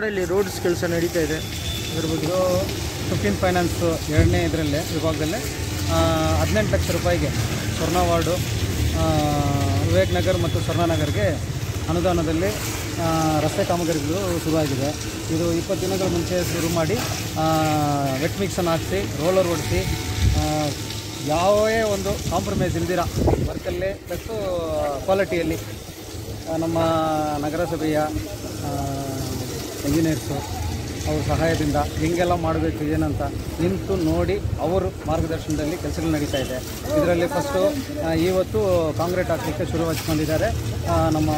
ವಾರ್ಡಲ್ಲಿ roads ಕೆಲಸ ನಡೀತಾ ಇದೆ, ಅದ್ರ ಬಗ್ಗೆ? ಇದು 15 ಫೈನಾನ್ಸ್ 2ನೇ ಇದರಲ್ಲೇ ವಿಭಾಗದಲ್ಲೇ 18 ಲಕ್ಷ ರೂಪಾಯಿಗೆ ಸ್ವರ್ಣ ವಾರ್ಡು, ವಿವೇಕ್ ನಗರ್ ಮತ್ತು ಸ್ವರ್ಣನಗರ್ಗೆ ಅನುದಾನದಲ್ಲಿ ರಸ್ತೆ ಕಾಮಗಾರಿಗಳು ಶುರುವಾಗಿದೆ. ಇದು 20 ದಿನಗಳ ಮುಂಚೆ ಶುರು ಮಾಡಿ ವೆಟ್ ಮಿಕ್ಸನ್ನು ಹಾಕಿಸಿ ರೋಲರ್ ಹೊಡಿಸಿ ಯಾವುದೇ ಒಂದು ಕಾಂಪ್ರಮೈಸ್ ಇಲ್ದಿರ ವರ್ಕಲ್ಲಿ ಪ್ಲಸ್ಸು ಕ್ವಾಲಿಟಿಯಲ್ಲಿ ನಮ್ಮ ನಗರಸಭೆಯ ಇಂಜಿನಿಯರ್ಸು ಅವ್ರ ಸಹಾಯದಿಂದ ಹೆಂಗೆಲ್ಲ ಮಾಡಬೇಕು ಏನಂತ ನಿಂತು ನೋಡಿ ಅವರು ಮಾರ್ಗದರ್ಶನದಲ್ಲಿ ಕೆಲಸಗಳು ನಡೀತಾ ಇದೆ. ಇದರಲ್ಲಿ ಫಸ್ಟು ಇವತ್ತು ಕಾಂಕ್ರೀಟ್ ಹಾಕಲಿಕ್ಕೆ ಶುರು ಹಚ್ಕೊಂಡಿದ್ದಾರೆ. ನಮ್ಮ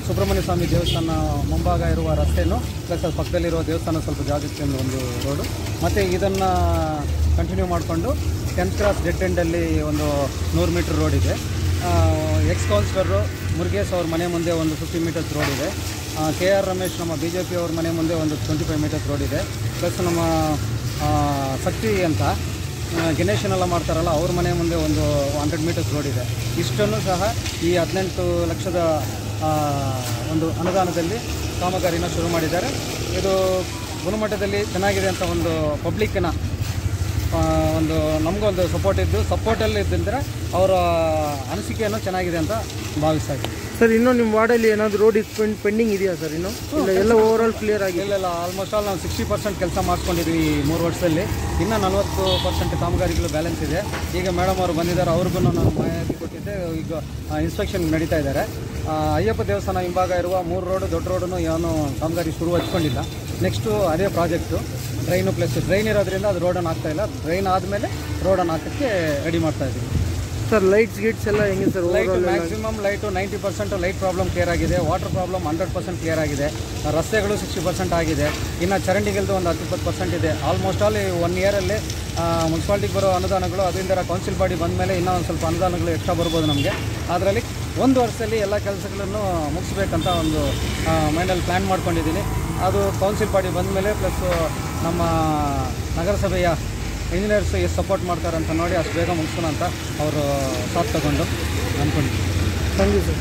ಸುಬ್ರಹ್ಮಣ್ಯ ಸ್ವಾಮಿ ದೇವಸ್ಥಾನ ಮುಂಭಾಗ ಇರುವ ರಸ್ತೆಯೂ ಪ್ಲಸ್ ಅದು ಪಕ್ಕದಲ್ಲಿರುವ ದೇವಸ್ಥಾನ ಸ್ವಲ್ಪ ಜಾಗಕ್ಕೆ ಒಂದು ರೋಡು, ಮತ್ತು ಇದನ್ನು ಕಂಟಿನ್ಯೂ ಮಾಡಿಕೊಂಡು 10th ಕ್ರಾಸ್ ಡೆಡ್ ಎಂಡಲ್ಲಿ ಒಂದು 100 ಮೀಟ್ರ್ ರೋಡ್ ಇದೆ. ಎಕ್ಸ್ ಕೌನ್ಸಿಲರು ಮುರುಗೇಶ್ ಅವ್ರ ಮನೆ ಮುಂದೆ ಒಂದು 50 ಮೀಟರ್ಸ್ ರೋಡ್ ಇದೆ. KR ರಮೇಶ್ ನಮ್ಮ BJP ಅವ್ರ ಮನೆ ಮುಂದೆ ಒಂದು 25 ಮೀಟರ್ಸ್ ರೋಡ್ ಇದೆ. ಪ್ಲಸ್ ನಮ್ಮ ಶಕ್ತಿ ಅಂತ ಗಣೇಶನೆಲ್ಲ ಮಾಡ್ತಾರಲ್ಲ ಅವ್ರ ಮನೆ ಮುಂದೆ ಒಂದು 100 ಮೀಟರ್ಸ್ ರೋಡ್ ಇದೆ. ಇಷ್ಟನ್ನು ಸಹ ಈ 18 ಲಕ್ಷದ ಒಂದು ಅನುದಾನದಲ್ಲಿ ಕಾಮಗಾರಿನ ಶುರು ಮಾಡಿದ್ದಾರೆ. ಇದು ಗುಣಮಟ್ಟದಲ್ಲಿ ಚೆನ್ನಾಗಿದೆ ಅಂತ ಒಂದು ಪಬ್ಲಿಕ್ಕಿನ ಒಂದು ನಮಗೊಂದು ಸಪೋರ್ಟಲ್ಲಿ ಇದ್ದಂದರೆ ಅವರ ಅನಿಸಿಕೆಯನ್ನು ಚೆನ್ನಾಗಿದೆ ಅಂತ ಭಾವಿಸ್ತಾ ಇದ್ದೀನಿ. ಸರ್, ಇನ್ನೂ ನಿಮ್ಮ ವಾರ್ಡಲ್ಲಿ ಏನಾದರೂ ರೋಡ್ ಪೆಂಡಿಂಗ್ ಇದೆಯಾ ಸರ್? ಇನ್ನೂ ಎಲ್ಲ ಓವರಾಲ್ ಕ್ಲಿಯರ್ ಆಗಿ? ಇಲ್ಲ, ಆಲ್ಮೋಸ್ಟ್ ಆಲ್ ನಾವು 60% ಕೆಲಸ ಮಾಡಿಸ್ಕೊಂಡಿದ್ವಿ ಈ 3 ವರ್ಷದಲ್ಲಿ. ಇನ್ನೂ 40% ಕಾಮಗಾರಿಗಳು ಬ್ಯಾಲೆನ್ಸ್ ಇದೆ. ಈಗ ಮೇಡಮ್ ಅವರು ಬಂದಿದ್ದಾರೆ, ಅವ್ರಿಗೂ ನಾನು ಮಾಹಿತಿ ಕೊಟ್ಟಿದ್ದೆ. ಈಗ ಇನ್ಸ್ಪೆಕ್ಷನ್ ನಡೀತಾ ಇದ್ದಾರೆ. ಅಯ್ಯಪ್ಪ ದೇವಸ್ಥಾನ ಹಿಂಭಾಗ ಇರುವ 3 ರೋಡು ದೊಡ್ಡ ರೋಡನ್ನು ಏನು ಕಾಮಗಾರಿ ಶುರು ಹಚ್ಕೊಂಡಿಲ್ಲ. ನೆಕ್ಸ್ಟು ಅದೇ ಪ್ರಾಜೆಕ್ಟು ಡ್ರೈನು ಪ್ಲಸ್ ಡ್ರೈನ್ ಇರೋದ್ರಿಂದ ಅದು ರೋಡನ್ನು ಹಾಕ್ತಾಯಿಲ್ಲ. ಡ್ರೈನ್ ಆದಮೇಲೆ ರೋಡನ್ನು ಹಾಕೋಕ್ಕೆ ರೆಡಿ ಮಾಡ್ತಾಯಿದ್ದೀವಿ. ಸರ್, ಲೈಟ್ಸ್ ಗೇಟ್ಸ್ ಎಲ್ಲ ಹೆಂಗೆ sir? Light maximum light 90% light problem clear ಆಗಿದೆ. ವಾಟರ್ ಪ್ರಾಬ್ಲಮ್ 100% ಕ್ಲಿಯರ್ ಆಗಿದೆ. ರಸ್ತೆಗಳು 60% ಆಗಿದೆ. ಇನ್ನು ಚರಂಡಿಗಳದ್ದು ಒಂದು 10-20% ಇದೆ. ಆಲ್ಮೋಸ್ಟ್ ಆಲ್ 1 ಇಯರಲ್ಲಿ ಮುನ್ಸಿಪಾಲ್ಟಿಗೆ ಬರೋ ಅನುದಾನಗಳು ಅದರಿಂದ ಕೌನ್ಸಿಲ್ ಬಾಡಿ ಬಂದ ಮೇಲೆ ಇನ್ನೂ ಒಂದು ಸ್ವಲ್ಪ ಅನುದಾನಗಳು ಎಕ್ಸ್ಟ್ರಾ ಬರ್ಬೋದು ನಮಗೆ. ಅದರಲ್ಲಿ 1 ವರ್ಷದಲ್ಲಿ ಎಲ್ಲ ಕೆಲಸಗಳನ್ನು ಮುಗಿಸ್ಬೇಕಂತ ಒಂದು ಮೈಂಡಲ್ಲಿ ಪ್ಲ್ಯಾನ್ ಮಾಡ್ಕೊಂಡಿದ್ದೀನಿ. ಅದು ಕೌನ್ಸಿಲ್ ಬಾಡಿ ಬಂದ ಮೇಲೆ ಪ್ಲಸ್ ನಮ್ಮ ನಗರಸಭೆಯ ಇಂಜಿನಿಯರ್ಸ್ ಎಷ್ಟು ಸಪೋರ್ಟ್ ಮಾಡ್ತಾರೆ ಅಂತ ನೋಡಿ ಅಷ್ಟು ಬೇಗ ಮುಗಿಸೋಣ ಅಂತ ಅವರು ಸಾಥ್ ತಗೊಂಡು ಅಂದ್ಕೊಂಡಿದ್ದೀನಿ. Thank you sir.